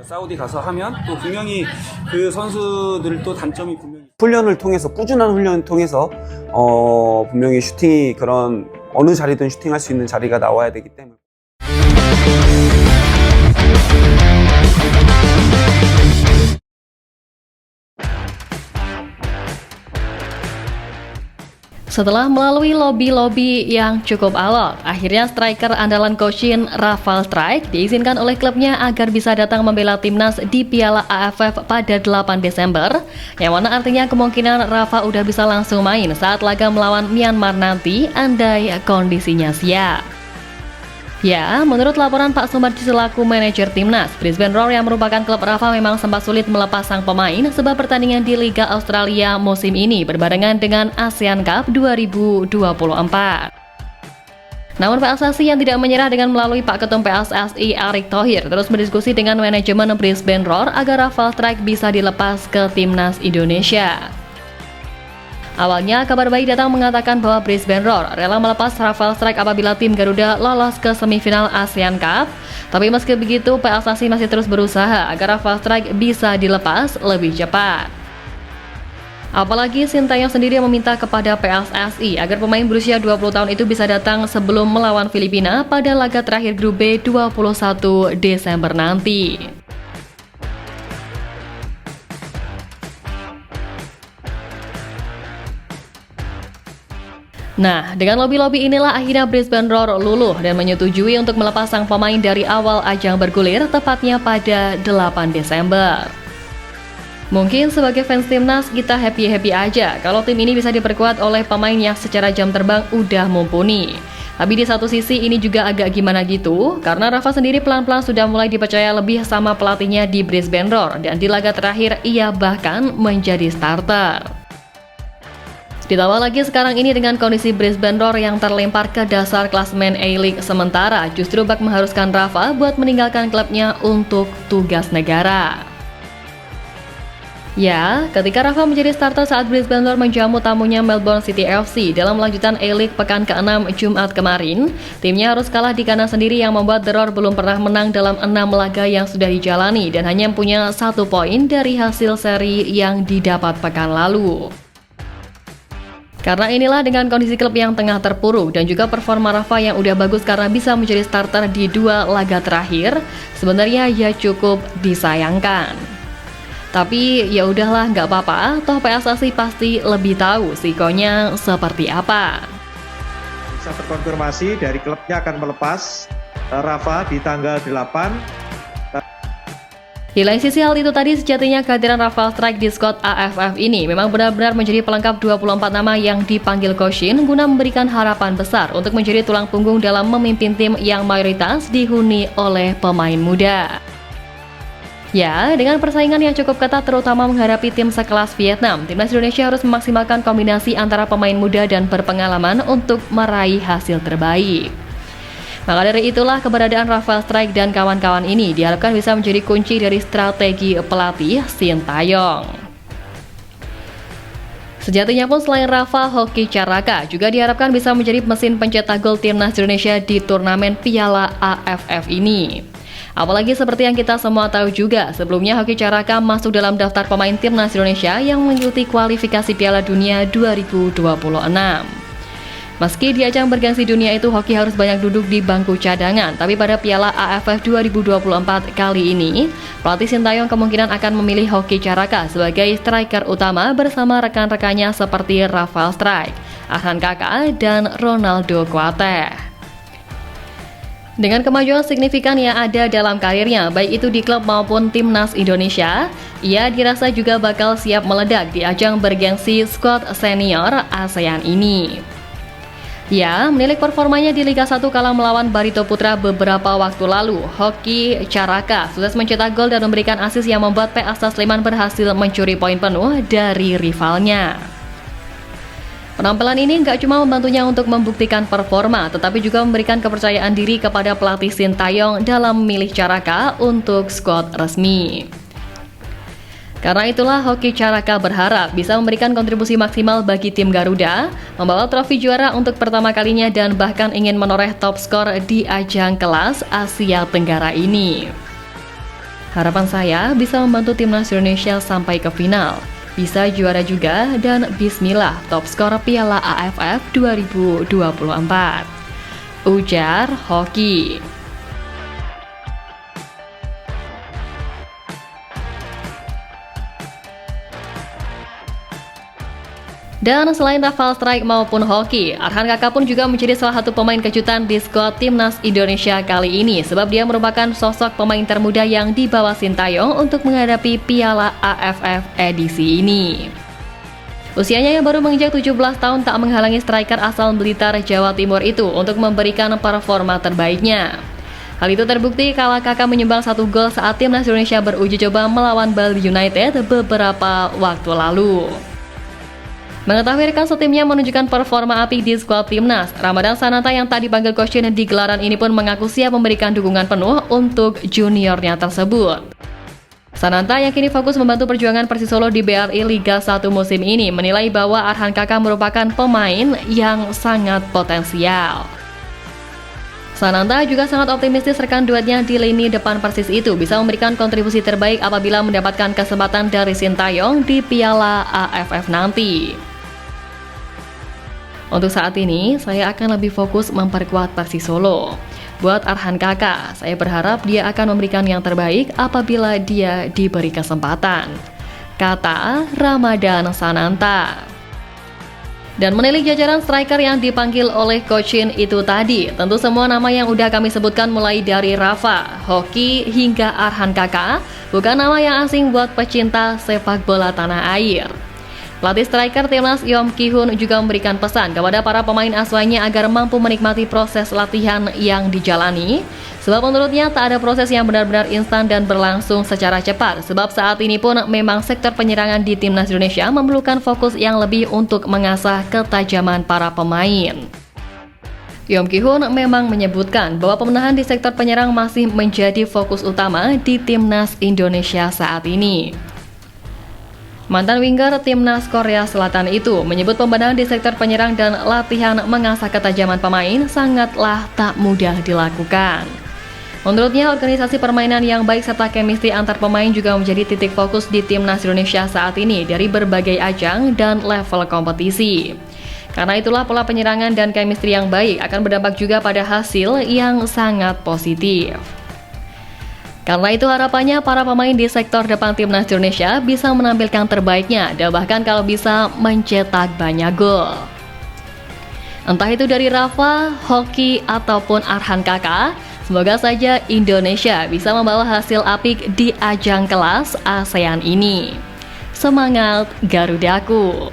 사우디 가서 하면 또 분명히 그 선수들도 단점이 분명히 훈련을 통해서 꾸준한 훈련을 통해서 분명히 슈팅이 그런 어느 자리든 슈팅할 수 있는 자리가 나와야 되기 때문에. Setelah melalui lobi-lobi yang cukup alot, akhirnya striker andalan Cochin Rafał Strijk diizinkan oleh klubnya agar bisa datang membela timnas di Piala AFF pada 8 Desember, yang mana artinya kemungkinan Rafa udah bisa langsung main saat laga melawan Myanmar nanti, andai kondisinya siap. Ya, menurut laporan Pak Sumarji selaku manajer timnas, Brisbane Roar yang merupakan klub Rafa memang sempat sulit melepas sang pemain sebab pertandingan di Liga Australia musim ini berbarengan dengan ASEAN Cup 2024. Namun PSSI yang tidak menyerah dengan melalui Pak Ketum PSSI Erick Thohir terus berdiskusi dengan manajemen Brisbane Roar agar Rafał Strijk bisa dilepas ke timnas Indonesia. Awalnya, kabar baik datang mengatakan bahwa Brisbane Roar rela melepas Rafał Strijk apabila tim Garuda lolos ke semifinal ASEAN Cup. Tapi meski begitu, PSSI masih terus berusaha agar Rafał Strijk bisa dilepas lebih cepat. Apalagi Sintayong sendiri meminta kepada PSSI agar pemain berusia 20 tahun itu bisa datang sebelum melawan Filipina pada laga terakhir grup B 21 Desember nanti. Nah, dengan lobi-lobi inilah akhirnya Brisbane Roar luluh dan menyetujui untuk melepas sang pemain dari awal ajang bergulir, tepatnya pada 8 Desember. Mungkin sebagai fans timnas kita happy-happy aja kalau tim ini bisa diperkuat oleh pemain yang secara jam terbang udah mumpuni. Tapi di satu sisi ini juga agak gimana gitu, karena Rafa sendiri pelan-pelan sudah mulai dipercaya lebih sama pelatihnya di Brisbane Roar, dan di laga terakhir ia bahkan menjadi starter. Ditambah lagi sekarang ini dengan kondisi Brisbane Roar yang terlempar ke dasar klasemen A-League sementara, justru bak mengharuskan Rafa buat meninggalkan klubnya untuk tugas negara. Ya, ketika Rafa menjadi starter saat Brisbane Roar menjamu tamunya Melbourne City FC dalam lanjutan A-League pekan ke-6 Jumat kemarin, timnya harus kalah di kandang sendiri yang membuat The Roar belum pernah menang dalam 6 laga yang sudah dijalani dan hanya punya 1 poin dari hasil seri yang didapat pekan lalu. Karena inilah dengan kondisi klub yang tengah terpuruk dan juga performa Rafa yang udah bagus karena bisa menjadi starter di 2 laga terakhir, sebenarnya ya cukup disayangkan. Tapi ya udahlah, nggak apa-apa, toh PSSI pasti lebih tahu sikonya seperti apa. Bisa terkonfirmasi dari klubnya akan melepas Rafa di tanggal 8. Di lain sisi hal itu tadi, sejatinya kehadiran Rafał Strijk di skuad AFF ini memang benar-benar menjadi pelengkap 24 nama yang dipanggil Cochin guna memberikan harapan besar untuk menjadi tulang punggung dalam memimpin tim yang mayoritas dihuni oleh pemain muda. Ya, dengan persaingan yang cukup ketat terutama menghadapi tim sekelas Vietnam, timnas Indonesia harus memaksimalkan kombinasi antara pemain muda dan berpengalaman untuk meraih hasil terbaik. Maka dari itulah keberadaan Rafał Strijk dan kawan-kawan ini diharapkan bisa menjadi kunci dari strategi pelatih Sintayong. Sejatinya pun selain Rafa, Hoki Caraka juga diharapkan bisa menjadi mesin pencetak gol timnas Indonesia di turnamen Piala AFF ini. Apalagi seperti yang kita semua tahu juga, sebelumnya Hoki Caraka masuk dalam daftar pemain timnas Indonesia yang mengikuti kualifikasi Piala Dunia 2026. Meski di ajang bergengsi dunia itu Hoki harus banyak duduk di bangku cadangan, tapi pada Piala AFF 2024 kali ini, pelatih Sintayong kemungkinan akan memilih Hoki Caraka sebagai striker utama bersama rekan-rekannya seperti Rafał Strijk, Ahsan Kaka, dan Ronaldo Kuateh. Dengan kemajuan signifikan yang ada dalam karirnya, baik itu di klub maupun timnas Indonesia, ia dirasa juga bakal siap meledak di ajang bergengsi skuad senior ASEAN ini. Ya, menilik performanya di Liga 1 kala melawan Barito Putra beberapa waktu lalu, Hoki Caraka sukses mencetak gol dan memberikan assist yang membuat PSS Sleman berhasil mencuri poin penuh dari rivalnya. Penampilan ini nggak cuma membantunya untuk membuktikan performa, tetapi juga memberikan kepercayaan diri kepada pelatih Sintayong dalam memilih Caraka untuk skuad resmi. Karena itulah Hoki Caraka berharap bisa memberikan kontribusi maksimal bagi tim Garuda, membawa trofi juara untuk pertama kalinya dan bahkan ingin menoreh top skor di ajang kelas Asia Tenggara ini. Harapan saya bisa membantu timnas Indonesia sampai ke final, bisa juara juga, dan bismillah top skor Piala AFF 2024. Ujar Hoki. Dan selain Rafal Strike maupun Hoki, Arhan Kakak pun juga menjadi salah satu pemain kejutan di skuad timnas Indonesia kali ini, sebab dia merupakan sosok pemain termuda yang dibawa Sintayong untuk menghadapi Piala AFF edisi ini. Usianya yang baru menginjak 17 tahun tak menghalangi striker asal Blitar, Jawa Timur itu untuk memberikan performa terbaiknya. Hal itu terbukti kala Kakak menyumbang 1 gol saat timnas Indonesia beruji coba melawan Bali United beberapa waktu lalu. Mengetahui rekan setimnya menunjukkan performa api di skuad timnas, Ramadan Sananta yang tak dipanggil Coach Shin di gelaran ini pun mengaku siap memberikan dukungan penuh untuk juniornya tersebut. Sananta yang kini fokus membantu perjuangan Persis Solo di BRI Liga 1 musim ini menilai bahwa Arhan Kakak merupakan pemain yang sangat potensial. Sananta juga sangat optimistis rekan duetnya di lini depan Persis itu bisa memberikan kontribusi terbaik apabila mendapatkan kesempatan dari Sintayong di Piala AFF nanti. Untuk saat ini, saya akan lebih fokus memperkuat Persis Solo. Buat Arhan Kakak, saya berharap dia akan memberikan yang terbaik apabila dia diberi kesempatan, kata Ramadan Sananta. Dan menilik jajaran striker yang dipanggil oleh Coach Shin itu tadi, tentu semua nama yang udah kami sebutkan mulai dari Rafa, Hoki, hingga Arhan Kakak bukan nama yang asing buat pecinta sepak bola tanah air. Pelatih striker timnas Yom Ki-hun juga memberikan pesan kepada para pemain asuhannya agar mampu menikmati proses latihan yang dijalani, sebab menurutnya tak ada proses yang benar-benar instan dan berlangsung secara cepat, sebab saat ini pun memang sektor penyerangan di timnas Indonesia memerlukan fokus yang lebih untuk mengasah ketajaman para pemain. Yom Ki-hun memang menyebutkan bahwa pemenahan di sektor penyerang masih menjadi fokus utama di timnas Indonesia saat ini. Mantan winger timnas Korea Selatan itu menyebut pembenahan di sektor penyerang dan latihan mengasah ketajaman pemain sangatlah tak mudah dilakukan. Menurutnya, organisasi permainan yang baik serta chemistry antar pemain juga menjadi titik fokus di timnas Indonesia saat ini dari berbagai ajang dan level kompetisi. Karena itulah pola penyerangan dan chemistry yang baik akan berdampak juga pada hasil yang sangat positif. Karena itu harapannya para pemain di sektor depan timnas Indonesia bisa menampilkan terbaiknya dan bahkan kalau bisa mencetak banyak gol. Entah itu dari Rafa, Hoki, ataupun Arhan Kakak, semoga saja Indonesia bisa membawa hasil apik di ajang kelas ASEAN ini. Semangat Garudaku!